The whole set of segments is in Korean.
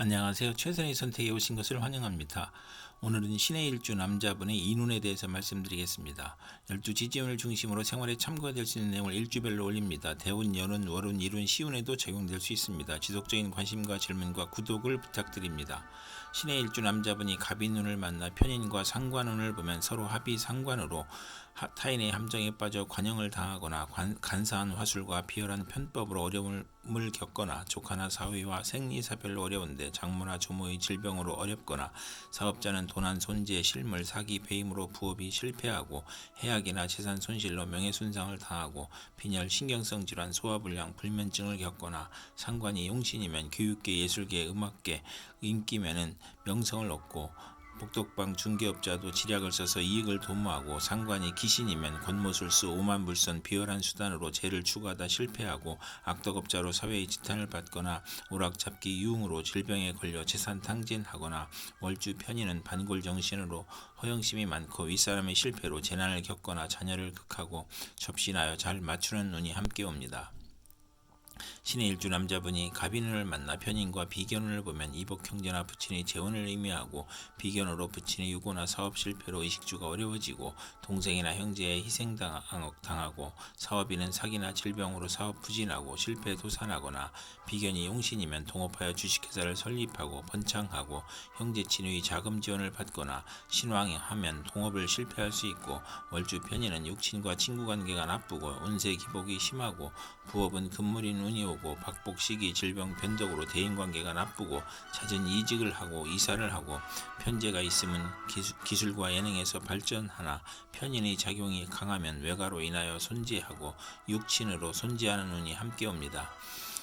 안녕하세요. 최선의 선택에 오신 것을 환영합니다. 오늘은 신의 일주 남자분의 이눈에 대해서 말씀드리겠습니다. 12지지운을 중심으로 생활에 참고가 될 수 있는 내용을 일주별로 올립니다. 대운, 연운, 월운, 일운, 시운에도 적용될 수 있습니다. 지속적인 관심과 질문과 구독을 부탁드립니다. 신의 일주 남자분이 갑인운을 만나 편인과 상관운을 보면 서로 합이 상관으로 타인의 함정에 빠져 관영을 당하거나 간사한 화술과 비열한 편법으로 어려움을 겪거나 조카나 사위와 생리사별로 어려운데 장모나 조모의 질병으로 어렵거나 사업자는 도난, 손재, 실물, 사기, 배임으로 부업이 실패하고 해악이나 재산 손실로 명예손상을 당하고 빈혈, 신경성 질환, 소화불량, 불면증을 겪거나 상관이 용신이면 교육계, 예술계, 음악계, 인기면은 명성을 얻고 복덕방 중개업자도 지략을 써서 이익을 도모하고 상관이 귀신이면 권모술수, 오만불선, 비열한 수단으로 죄를 추구하다 실패하고 악덕업자로 사회의 지탄을 받거나 오락잡기 유흥으로 질병에 걸려 재산 탕진하거나 월주 편인은 반골정신으로 허영심이 많고 윗사람의 실패로 재난을 겪거나 자녀를 극하고 접신하여 잘 맞추는 운이 함께 옵니다. 신의 일주 남자분이 갑인운을 만나 편인과 비견운을 보면 이복 형제나 부친의 재혼을 의미하고 비견으로 부친의 유고나 사업 실패로 의식주가 어려워지고 동생이나 형제의 희생당하고 사업인은 사기나 질병으로 사업 부진하고 실패 도산하거나 비견이 용신이면 동업하여 주식회사를 설립하고 번창하고 형제 친의 자금 지원을 받거나 신왕하면 동업을 실패할 수 있고 월주 편인은 육친과 친구관계가 나쁘고 운세 기복이 심하고 부업은 금물인 운이 오고 박복 시기 질병 변덕으로 대인관계가 나쁘고 잦은 이직을 하고 이사를 하고 편재가 있으면 기술과 예능에서 발전하나 편인의 작용이 강하면 외가로 인하여 손재하고 육친으로 손재하는 운이 함께 옵니다.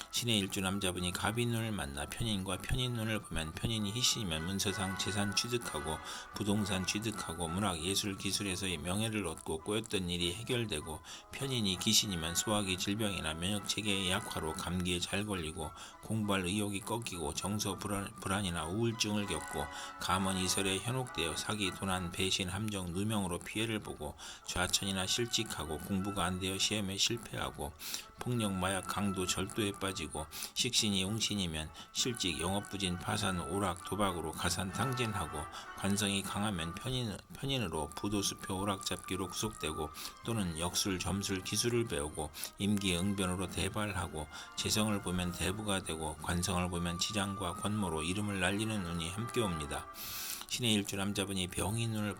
신의 일주 남자분이 갑인운을 만나 편인과 편인운을 보면 편인이 희신이면 문서상 재산 취득하고 부동산 취득하고 문학 예술 기술에서의 명예를 얻고 꼬였던 일이 해결되고 편인이 귀신이면 소화기 질병이나 면역체계의 약화로 감기에 잘 걸리고 공부할 의욕이 꺾이고 정서 불안이나 우울증을 겪고 감언 이설에 현혹되어 사기, 도난, 배신, 함정, 누명으로 피해를 보고 좌천이나 실직하고 공부가 안 되어 시험에 실패하고 폭력, 마약, 강도, 절도에 빠지고 식신이 용신이면 실직, 영업부진, 파산, 오락, 도박으로 가산탕진하고 관성이 강하면 편인으로 부도수표, 오락잡기로 구속되고 또는 역술, 점술, 기술을 배우고 임기응변으로 대발하고 재성을 보면 대부가 되고 관성을 보면 지장과 권모로 이름을 날리는 운이 함께 옵니다. 신의 일주 남자분이 병인운을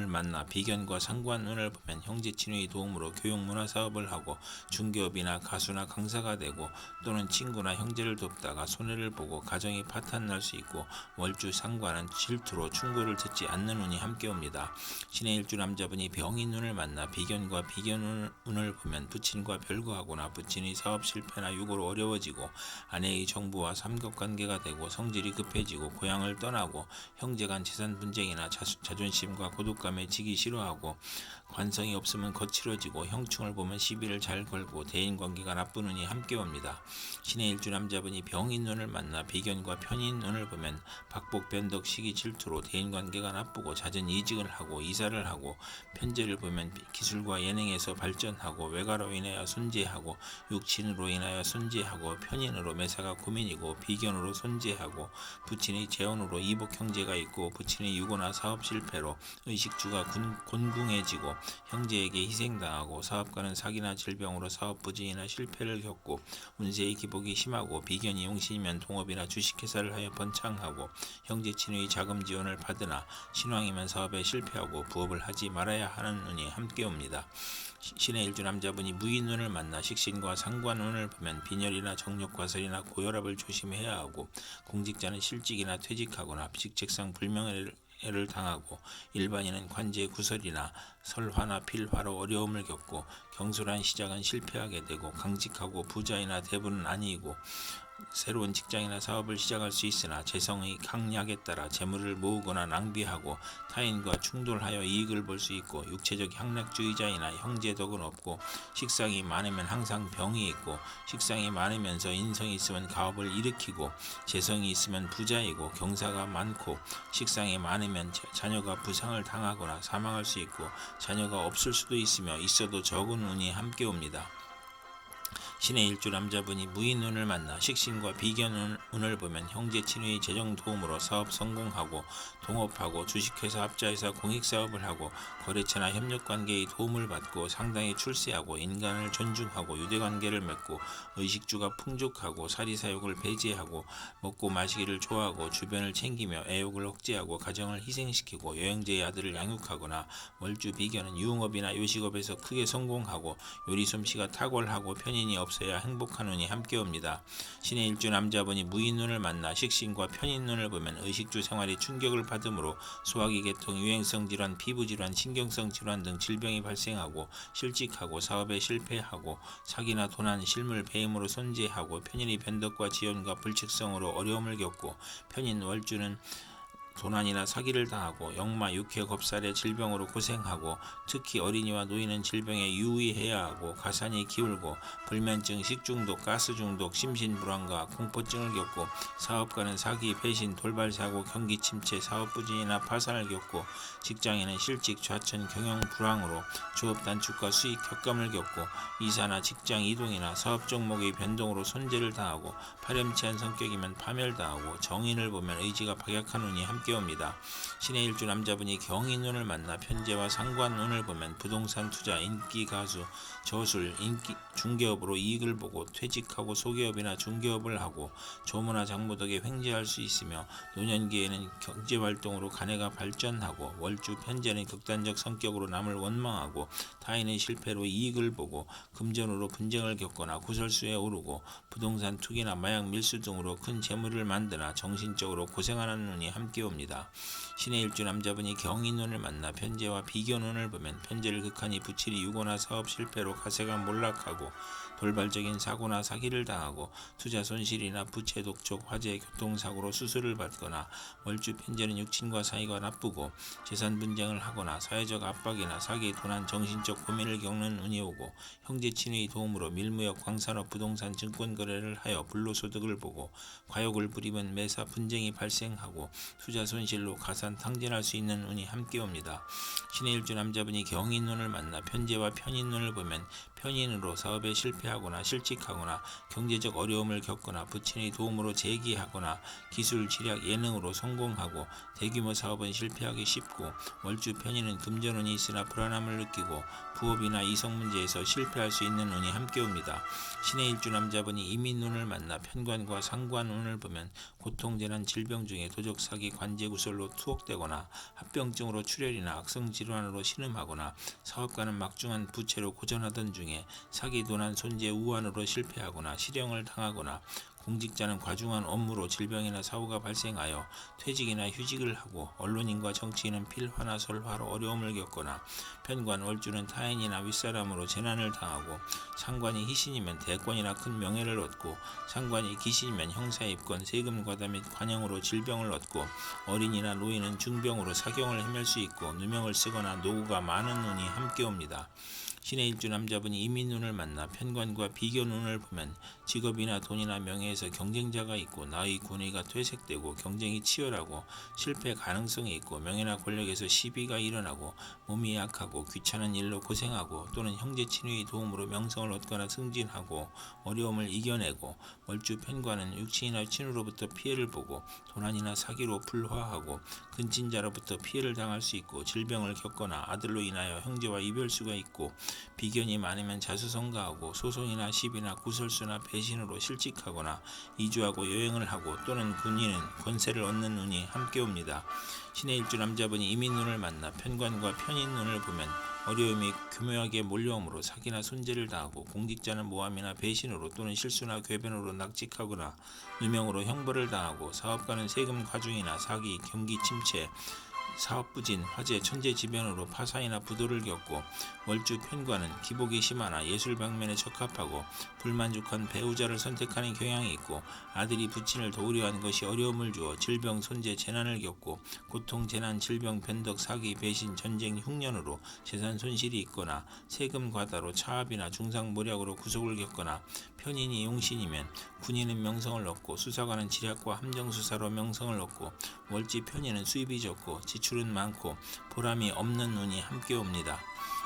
만나 비견과 상관운을 보면 형제 친구의 도움으로 교육 문화 사업을 하고 중개업이나 가수나 강사가 되고 또는 친구나 형제를 돕다가 손해를 보고 가정이 파탄날 수 있고 월주 상관은 질투로 충고를 듣지 않는 운이 함께 옵니다. 신의 일주 남자분이 병인운을 만나 비견과 비견운을 보면 부친과 별거하거나 부친의 사업 실패나 유고로 어려워지고 아내의 정부와 삼각관계가 되고 성질이 급해지고 고향을 떠나고 형제간 재산 분쟁이나 자존심과 고독감에 지기 싫어하고 관성이 없으면 거칠어지고 형충을 보면 시비를 잘 걸고 대인관계가 나쁜 운이 함께 옵니다. 신의 일주 남자분이 병인운을 만나 비견과 편인운을 보면 박복, 변덕, 시기, 질투로 대인관계가 나쁘고 잦은 이직을 하고 이사를 하고 편재를 보면 기술과 예능에서 발전하고 외가로 인하여 손재하고 육친으로 인하여 손재하고 편인으로 매사가 고민이고 비견으로 손재하고 부친의 재혼으로 이복 형제가 있고 부친의 유고나 사업 실패로 의식주가 곤궁해지고 형제에게 희생당하고 사업가는 사기나 질병으로 사업 부진이나 실패를 겪고 운세의 기복이 심하고 비견이 용신이면 동업이나 주식회사를 하여 번창하고 형제 친의 자금 지원을 받으나 신왕이면 사업에 실패하고 부업을 하지 말아야 하는 운이 함께 옵니다. 신의 일주 남자분이 무인운을 만나 식신과 상관운을 보면 빈혈이나 정력과설이나 고혈압을 조심해야 하고 공직자는 실직이나 퇴직하거나 직책상 불명예를 당하고 일반인은 관제 구설이나 설화나 필화로 어려움을 겪고 경솔한 시작은 실패하게 되고 강직하고 부자이나 대부는 아니고 새로운 직장이나 사업을 시작할 수 있으나 재성의 강약에 따라 재물을 모으거나 낭비하고 타인과 충돌하여 이익을 볼 수 있고 육체적 향락주의자이나 형제덕은 없고 식상이 많으면 항상 병이 있고 식상이 많으면서 인성이 있으면 가업을 일으키고 재성이 있으면 부자이고 경사가 많고 식상이 많으면 자녀가 부상을 당하거나 사망할 수 있고 자녀가 없을 수도 있으며 있어도 적은 운이 함께 옵니다. 신의 일주 남자분이 무인운을 만나 식신과 비견운을 보면 형제 친구의 재정 도움으로 사업 성공하고 동업하고 주식회사 합자해서 공익사업을 하고 거래처나 협력관계의 도움을 받고 상당히 출세하고 인간을 존중하고 유대관계를 맺고 의식주가 풍족하고 사리사욕을 배제하고 먹고 마시기를 좋아하고 주변을 챙기며 애욕을 억제하고 가정을 희생시키고 여행자의 아들을 양육하거나 월주 비견은 유흥업이나 요식업에서 크게 성공하고 요리 솜씨가 탁월하고 편인이 없어야 행복한 운이 함께 옵니다. 신의 일주 남자분이 무인운을 만나 식신과 편인운을 보면 의식주 생활에 충격을 받으므로 소화기 계통, 유행성 질환, 피부 질환, 신경성 질환 등 질병이 발생하고 실직하고 사업에 실패하고 사기나 도난, 실물, 배임으로 손재하고 편인이 변덕과 지연과 불측성으로 어려움을 겪고 편인 월주는 도난이나 사기를 당하고 역마, 육해, 겁살의 질병으로 고생하고 특히 어린이와 노인은 질병에 유의해야 하고 가산이 기울고 불면증, 식중독, 가스중독, 심신불안과 공포증을 겪고 사업가는 사기, 배신, 돌발사고, 경기침체, 사업부진이나 파산을 겪고 직장인은 실직, 좌천, 경영불황으로 조업단축과 수익 격감을 겪고 이사나 직장 이동이나 사업 종목의 변동으로 손재를 당하고 파렴치한 성격이면 파멸당하고 정인을 보면 의지가 박약한 운이 함께 옵니다. 신의 일주 남자분이 경인운을 만나 편재와 상관운을 보면 부동산 투자, 인기 가수, 저술, 인기 중개업으로 이익을 보고 퇴직하고 소기업이나 중개업을 하고 조무나 장모 덕에 횡재할 수 있으며 노년기에는 경제활동으로 가내가 발전하고 월주 편재는 극단적 성격으로 남을 원망하고 타인의 실패로 이익을 보고 금전으로 분쟁을 겪거나 구설수에 오르고 부동산 투기나 마약 밀수 등으로 큰 재물을 만드나 정신적으로 고생하는 운이 함께 옵니다. 신의 일주 남자분이 경인운을 만나 편재와 비견운을 보면 편재를 극한히 부칠이 유고나 사업 실패로 가세가 몰락하고 돌발적인 사고나 사기를 당하고 투자 손실이나 부채 독촉, 화재, 교통사고로 수술을 받거나 월주 편재는 육친과 사이가 나쁘고 재산 분쟁을 하거나 사회적 압박이나 사기, 도난, 정신적 고민을 겪는 운이 오고 형제 친의 도움으로 밀무역, 광산업, 부동산, 증권 거래를 하여 불로소득을 보고 과욕을 부리면 매사 분쟁이 발생하고 투자 손실로 가산 탕진할 수 있는 운이 함께 옵니다. 신의 일주 남자분이 경인운을 만나 편재와 편인운을 보면 편인으로 사업에 실패하거나 실직하거나 경제적 어려움을 겪거나 부친의 도움으로 재기하거나 기술, 지략, 예능으로 성공하고 대규모 사업은 실패하기 쉽고 월주 편인은 금전운이 있으나 불안함을 느끼고 부업이나 이성 문제에서 실패할 수 있는 운이 함께 옵니다. 신의 일주 남자분이 이민운을 만나 편관과 상관운을 보면 고통재난, 질병 중에 도적, 사기, 관제구설로 투옥되거나 합병증으로 출혈이나 악성질환으로 신음하거나 사업가는 막중한 부채로 고전하던 중에 사기, 도난, 손재, 우환으로 실패하거나 실형을 당하거나 공직자는 과중한 업무로 질병이나 사고가 발생하여 퇴직이나 휴직을 하고 언론인과 정치인은 필화나 설화로 어려움을 겪거나 편관, 월주는 타인이나 윗사람으로 재난을 당하고 상관이 희신이면 대권이나 큰 명예를 얻고 상관이 기신이면 형사입건, 세금 과다 및 관영으로 질병을 얻고 어린이나 노인은 중병으로 사경을 헤맬 수 있고 누명을 쓰거나 노후가 많은 운이 함께 옵니다. 신의 일주 남자분이 이민운을 만나 편관과 비견운을 보면 직업이나 돈이나 명예에서 경쟁자가 있고 나의 권위가 퇴색되고 경쟁이 치열하고 실패 가능성이 있고 명예나 권력에서 시비가 일어나고 몸이 약하고 귀찮은 일로 고생하고 또는 형제 친구의 도움으로 명성을 얻거나 승진하고 어려움을 이겨내고 월주 편관은 육친이나 친구로부터 피해를 보고 도난이나 사기로 불화하고 근친자로부터 피해를 당할 수 있고 질병을 겪거나 아들로 인하여 형제와 이별수가 있고 비견이 많으면 자수성가하고 소송이나 시비나 구설수나 배신으로 실직하거나 이주하고 여행을 하고 또는 군인은 권세를 얻는 운이 함께 옵니다. 신의 일주 남자분이 이민운을 만나 편관과 편인운을 보면 어려움이 교묘하게 몰려오므로 사기나 손재를 당하고 공직자는 모함이나 배신으로 또는 실수나 궤변으로 낙직하거나 누명으로 형벌을 당하고 사업가는 세금 과중이나 사기, 경기 침체, 사업부진, 화재, 천재지변으로 파산이나 부도를 겪고 월주 편관은 기복이 심하나 예술 방면에 적합하고 불만족한 배우자를 선택하는 경향이 있고 아들이 부친을 도우려 하는 것이 어려움을 주어 질병, 손재, 재난을 겪고 고통, 재난, 질병, 변덕, 사기, 배신, 전쟁, 흉년으로 재산 손실이 있거나 세금 과다로 차압이나 중상모략으로 구속을 겪거나 편인이 용신이면 군인은 명성을 얻고 수사관은 지략과 함정수사로 명성을 얻고 월지 편인은 수입이 적고 지출은 많고 보람이 없는 운이 함께 옵니다.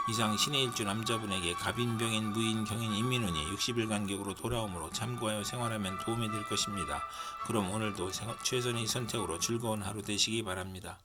이상 신의 일주 남자분에게 갑인병인 무인 경인 임민운이 60일 간격으로 돌아오므로 참고하여 생활하면 도움이 될 것입니다. 그럼 오늘도 최선의 선택으로 즐거운 하루 되시기 바랍니다.